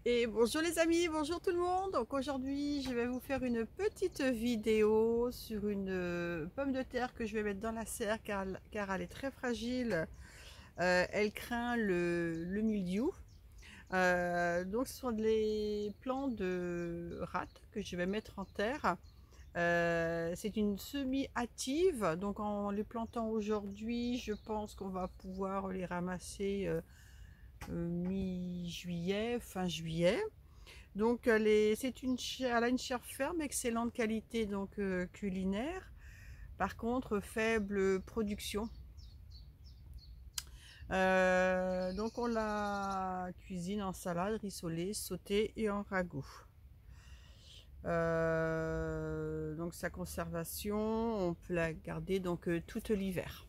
Et bonjour les amis, bonjour tout le monde. Donc aujourd'hui je vais vous faire une petite vidéo sur une pomme de terre que je vais mettre dans la serre car elle est très fragile. Elle craint le mildiou. Donc ce sont les plants de rate que je vais mettre en terre. C'est une semi-hâtive, donc en les plantant aujourd'hui je pense qu'on va pouvoir les ramasser mi-juillet, fin juillet. Donc elle a une chair ferme, excellente qualité donc culinaire. Par contre, faible production. Donc on la cuisine en salade, rissolée, sautée et en ragoût. Donc sa conservation, on peut la garder donc toute l'hiver.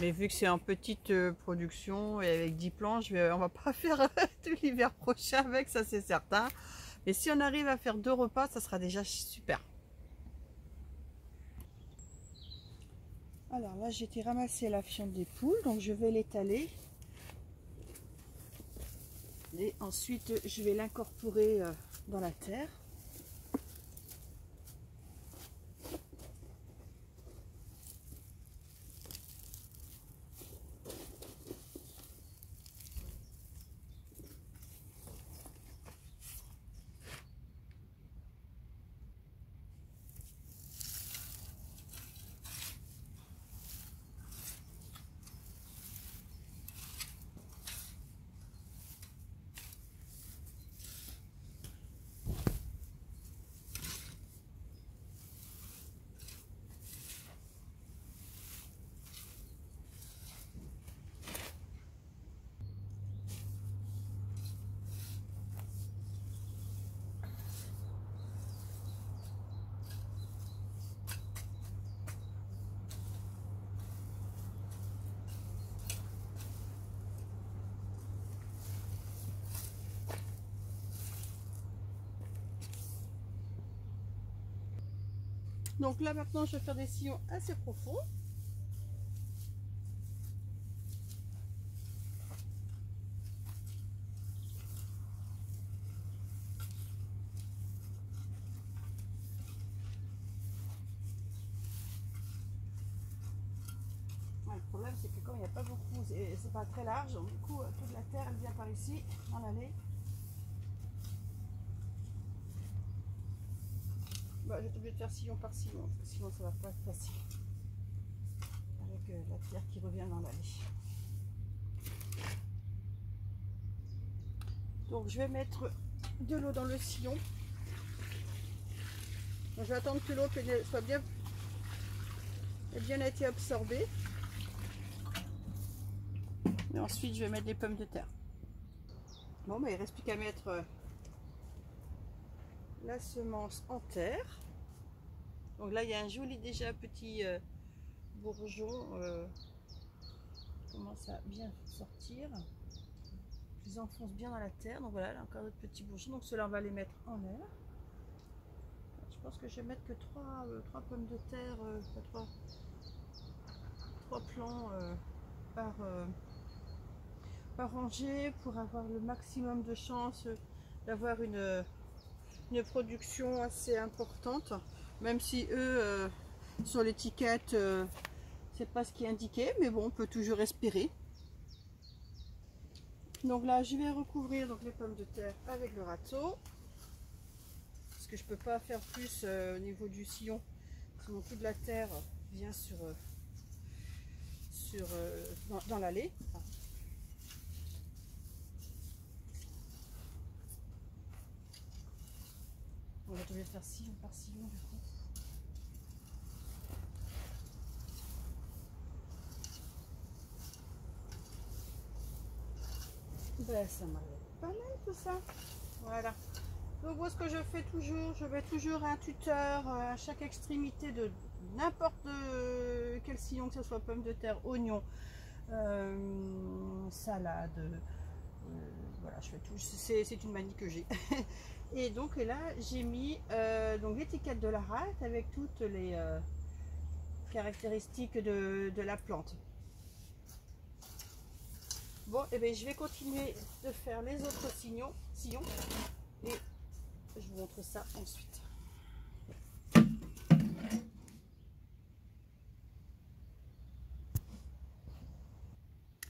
Mais vu que c'est en petite production et avec 10 plants, on va pas faire tout l'hiver prochain avec, ça c'est certain. Mais si on arrive à faire 2 repas, ça sera déjà super. Alors là, j'ai été ramasser la fiente des poules, donc je vais l'étaler. Et ensuite, je vais l'incorporer dans la terre. Donc là maintenant, je vais faire des sillons assez profonds. Le problème c'est que comme il n'y a pas beaucoup, c'est pas très large, donc du coup toute la terre elle vient par ici en allée. Bah, je vais être obligée de faire sillon par sillon, parce que sinon ça va pas être facile. Avec la terre qui revient dans l'allée. Donc je vais mettre de l'eau dans le sillon. Donc, je vais attendre que l'eau soit bien été absorbée. Et ensuite je vais mettre des pommes de terre. Bon, bah, il ne reste plus qu'à mettre la semence en terre. Donc là il y a un joli déjà petit bourgeon qui commence à bien sortir. Je les enfonce bien dans la terre. Donc voilà, là encore d'autres petits bourgeons. Donc ceux-là on va les mettre en l'air. Je pense que je vais mettre que 3 pommes de terre, 3 plants par rangée pour avoir le maximum de chance d'avoir une production assez importante, même si eux sur l'étiquette c'est pas ce qui est indiqué, mais bon, on peut toujours espérer. Donc là je vais recouvrir donc les pommes de terre avec le râteau parce que je peux pas faire plus au niveau du sillon, sinon toute la terre vient dans l'allée. On va devoir faire sillon par sillon du coup. Ben, ça m'a l'air pas mal tout ça. Voilà. Donc moi ce que je fais toujours, je mets toujours un tuteur à chaque extrémité de n'importe quel sillon, que ce soit pommes de terre, oignons, salade. Voilà, je fais tout. C'est une manie que j'ai. Et donc là j'ai mis donc l'étiquette de la rate avec toutes les caractéristiques de la plante. Bon, et bien je vais continuer de faire les autres sillons et je vous montre ça ensuite.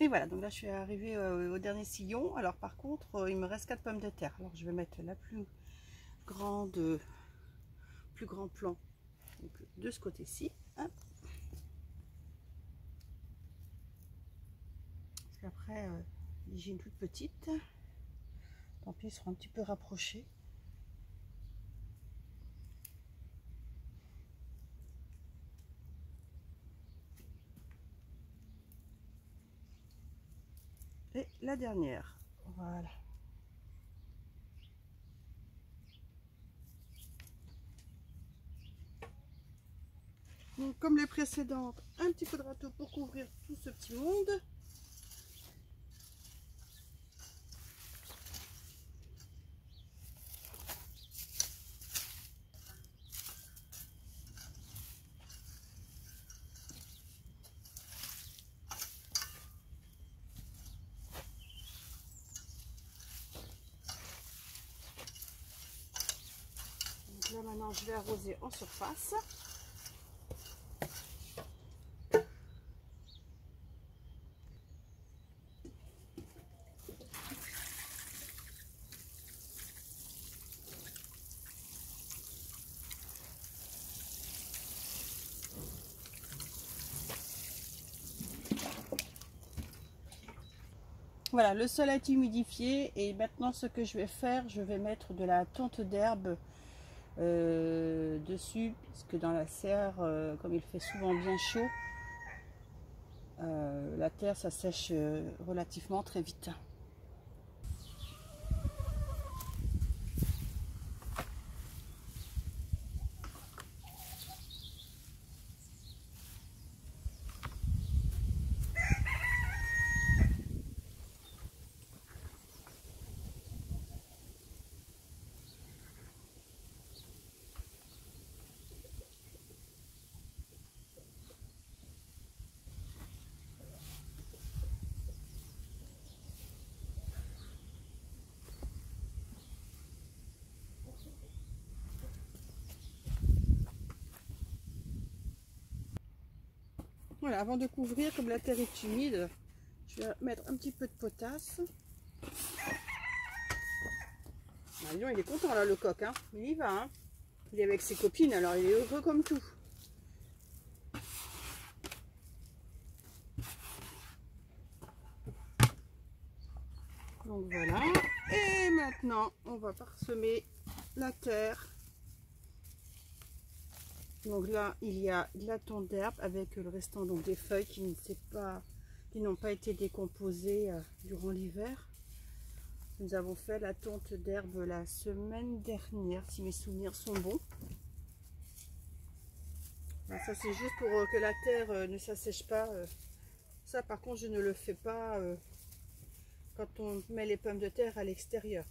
Et voilà, donc là je suis arrivée au dernier sillon. Alors par contre, il me reste 4 pommes de terre. Alors je vais mettre la plus grand plan donc, de ce côté-ci. Parce qu'après, j'ai une toute petite. Tant pis, ils seront un petit peu rapprochés. Et la dernière. Voilà. Donc, comme les précédentes, un petit peu de râteau pour couvrir tout ce petit monde. Donc là maintenant je vais arroser en surface. Voilà, le sol est humidifié et maintenant ce que je vais faire, je vais mettre de la tonte d'herbe dessus, puisque dans la serre, comme il fait souvent bien chaud, la terre ça sèche relativement très vite. Voilà, avant de couvrir, comme la terre est humide, je vais mettre un petit peu de potasse. Ah, disons, il est content là le coq, hein. Il y va, hein. Il est avec ses copines, alors il est heureux comme tout. Donc voilà, et maintenant on va parsemer la terre. Donc là il y a de la tonte d'herbe avec le restant donc des feuilles qui n'ont pas été décomposées durant l'hiver. Nous avons fait la tonte d'herbe la semaine dernière si mes souvenirs sont bons. Alors ça c'est juste pour que la terre ne s'assèche pas. Ça par contre je ne le fais pas quand on met les pommes de terre à l'extérieur.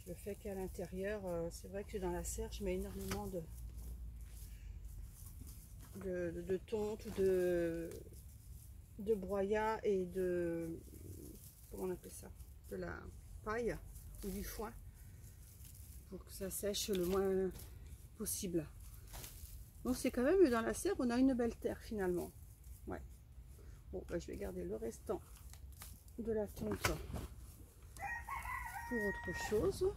Je le fais qu'à l'intérieur. C'est vrai que dans la serre je mets énormément de tonte ou de broyat et de, comment on appelle ça, de la paille ou du foin pour que ça sèche le moins possible. Donc c'est quand même, dans la serre on a une belle terre finalement. Ouais. Bon bah, je vais garder le restant de la tonte pour autre chose.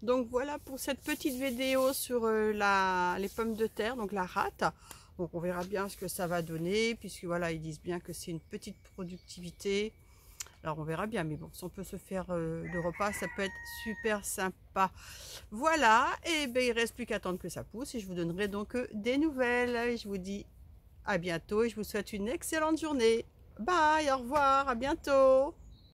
Donc voilà pour cette petite vidéo sur les pommes de terre, donc la rate. Donc on verra bien ce que ça va donner, puisque voilà, ils disent bien que c'est une petite productivité. Alors on verra bien, mais bon, si on peut se faire de repas, ça peut être super sympa. Voilà, et ben il ne reste plus qu'à attendre que ça pousse, et je vous donnerai donc des nouvelles. Je vous dis à bientôt, et je vous souhaite une excellente journée. Bye, au revoir, à bientôt.